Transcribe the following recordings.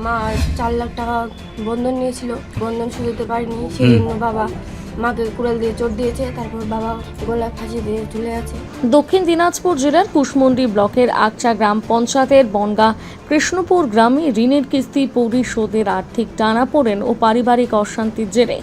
মা 4 লাখ টাকা বন্ধন নিয়েছিল, বন্ধন শুধুতে পারিনি, সেই জন্য বাবা মাকে কুড়াল দিয়ে চোট দিয়েছে, তারপর বাবা গলায় ফাঁসি দিয়ে ঝুলে আছে। দক্ষিণ দিনাজপুর জেলার কুশমন্ডি ব্লকের আকচা গ্রাম পঞ্চায়েতের বনগা কৃষ্ণপুর গ্রামে ঋণের কিস্তি পরিশোধের আর্থিক টানাপোড়েন ও পারিবারিক অশান্তির জেরে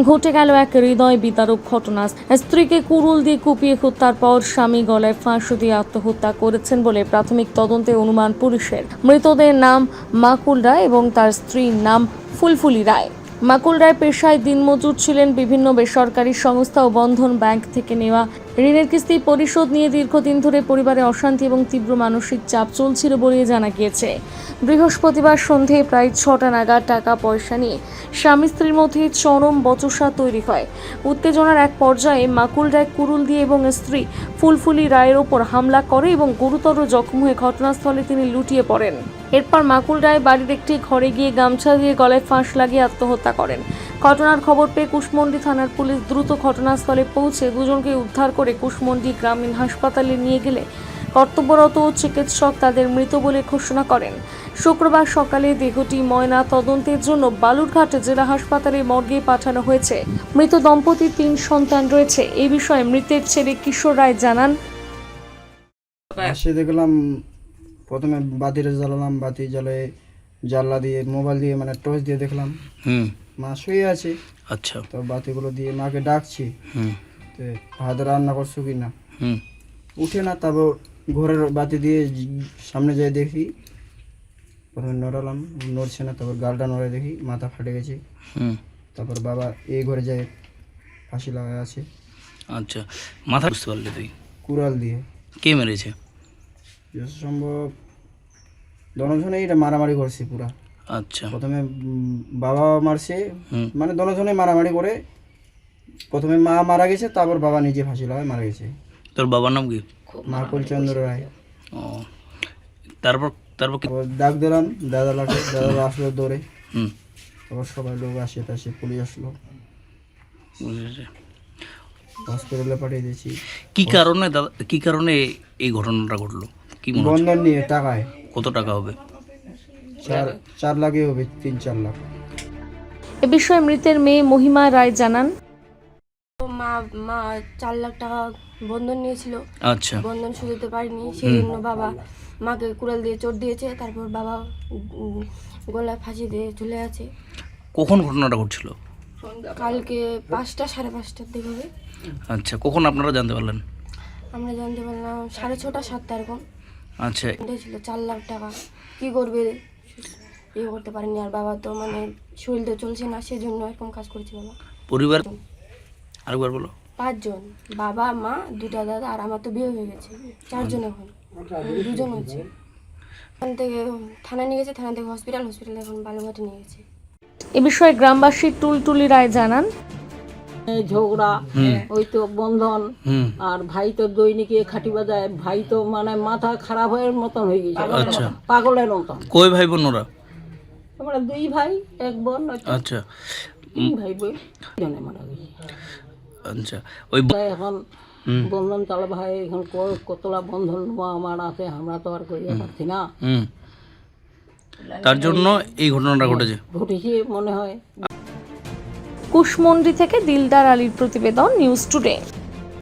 ঘটে গেল এক হৃদয় বিদারক ঘটনা। স্ত্রীকে কুড়ুল দিয়ে কুপিয়ে হত্যার পর স্বামী গলায় ফাঁসি দিয়ে আত্মহত্যা করেছেন বলে প্রাথমিক তদন্তে অনুমান পুলিশের। মৃতদের নাম মাকুল রায় এবং তার স্ত্রীর নাম ফুলফুলি রায়। মাকুল রায় পেশায় দিনমজুর ছিলেন। বিভিন্ন বেসরকারি সংস্থা ও বন্ধন ব্যাংক থেকে নেওয়া ঋণের কিস্তি পরিশোধ নিয়ে দীর্ঘদিন ধরে পরিবারে অশান্তি এবং তীব্র মানসিক চাপ চলছিল বলে জানা গিয়েছে। বৃহস্পতিবার সন্ধে প্রায় 6টা নাগাদ টাকা পয়সা নিয়ে স্বামী স্ত্রীর মধ্যে চরম বচসা তৈরি হয়। উত্তেজনার এক পর্যায়ে মাকুল রায় কুড়ুল দিয়ে এবং স্ত্রী ফুলফুলি রায়ের ওপর হামলা করে এবং গুরুতর জখম হয়ে ঘটনাস্থলে তিনি লুটিয়ে পড়েন। এরপর মাকুল রায় বাড়ির একটি ঘরে গিয়ে গামছা দিয়ে গলায় ফাঁস লাগিয়ে আত্মহত্যা করেন। ঘটনার খবর পেয়ে কুশমন্ডি থানার পুলিশ দ্রুত ঘটনাস্থলে পৌঁছে দুজনকে উদ্ধার করে কুশমন্ডি গ্রামীণ হাসপাতালে নিয়ে গেলে কর্তব্যরত চিকিৎসক তাদের মৃত বলে ঘোষণা করেন। শুক্রবার সকালে দেহটি ময়না তদন্তের জন্য বালুরঘাট জেলা হাসপাতালে মর্গে পাঠানো হয়েছে। মৃত দম্পতির 3 সন্তান রয়েছে। এই বিষয়ে মৃতের ছেলে কিশোর রায় জানান, দেখলাম প্রথমে বাতিটা জ্বালালাম, বাতি জ্বালিয়ে জানলা দিয়ে মোবাইল দিয়ে মানে টর্চ দিয়ে দেখলাম মা শুয়ে আছে। আচ্ছা, তো বাতিগুলো দিয়ে মাকে ডাকছি, তো ভাত রান্না করছো কি না, উঠে না। তারপর ঘরের বাতি দিয়ে সামনে যেয়ে দেখি, প্রথমে নড়ালাম, নড়ছে না। তারপর গালটা নড়ে দেখি মাথা ফাটে গেছে। তারপর বাবা এই ঘরে যায় ফাঁসি লাগায় আছে। আচ্ছা, মাথা বুঝতে পারলি তুই? কুড়াল দিয়ে। কে মেরেছে? যত সম্ভব দনজনে এটা মারামারি করছে পুরা। আচ্ছা, প্রথমে বাবা মারছে, মানে দনজনে মারামারি করে প্রথমে মা মারা গেছে, তারপর বাবা নিজে ফাঁসি লাগায় মারা গেছে। তোর বাবার নাম কি? মাকুল চন্দ্র রায়। ও, তারপর তারপর কি? তারপর ডাক দিলাম, দাদা আসলো দৌড়ে। তারপর সবাই লোক আসে, তাসে পুলিশ আসলো, বুঝেছে। হসপিটালে পাঠিয়ে দিয়েছি। কি কারণে দাদা, কি কারণে এই ঘটনাটা ঘটলো? কি মনে হচ্ছে? বন্ধন নিয়ে টাকায়। কত টাকা হবে? 4 লাখই হবে, 3-4 লাখ। এ বিষয়ে মৃতের মেয়ে মহিমা রায় জানান, মা 4 লাখ টাকা বন্ধন নিয়েছিল, আচ্ছা, বন্ধন শুধুতে পারিনি, সেই জন্য বাবা মাকে কুড়াল দিয়ে চোট দিয়েছে, তারপর বাবা গলায় ফাঁসি দিয়ে ঝুলে আছে। কখন ঘটনাটা ঘটছিল? কালকে 5টা 5:30টার দিকে হবে। আচ্ছা, কখন আপনারা জানতে পারলেন? আমরা জানতে পারলাম 6:30 7টা এরকম। আচ্ছা, ছিল 4 লাখ টাকা, কি করবে, ইয়ে করতে পারেনি। আর বাবা তো মানে শরীর তো চলছে না, সেজন্য এরকম কাজ করেছে বাবা। পরিবার আরেকবার বলো। 5 জন, বাবা মা 2টা দাদা, আর আমার তো বিয়ে হয়ে গেছে, 4 জন। এখন 2 জন হচ্ছে। ওখান থেকে থানা নিয়ে গেছে, থানা থেকে হসপিটালে এখন বালুঘাটে নিয়ে গেছে। এ বিষয়ে গ্রামবাসী টুলটুলি রায় জানান, ঝগড়া, ওই তো বন্ধন, আর ভাই তো দৈনিকে খাটি বাজায়। ভাই তো মানে মাথা খারাপ হয়ে মতন হয়ে গেছে, আচ্ছা, পাগলের মতন। কই ভাই বোন ওরা? আমরা 2 ভাই 1 বোন। আচ্ছা, 3 ভাই বোন, জনে মারা গেছে। আচ্ছা, ওই এখন বন্ধন চালা ভাই, এখন কতলা বন্ধন আমার আছে, আমরা তো আর করিয়ে পারছি না। তার জন্য এই ঘটনাটা ঘটেছে মনে হয়। কুশমন্ডি থেকে দিলদার আলীর প্রতিবেদন, নিউজ টুডে।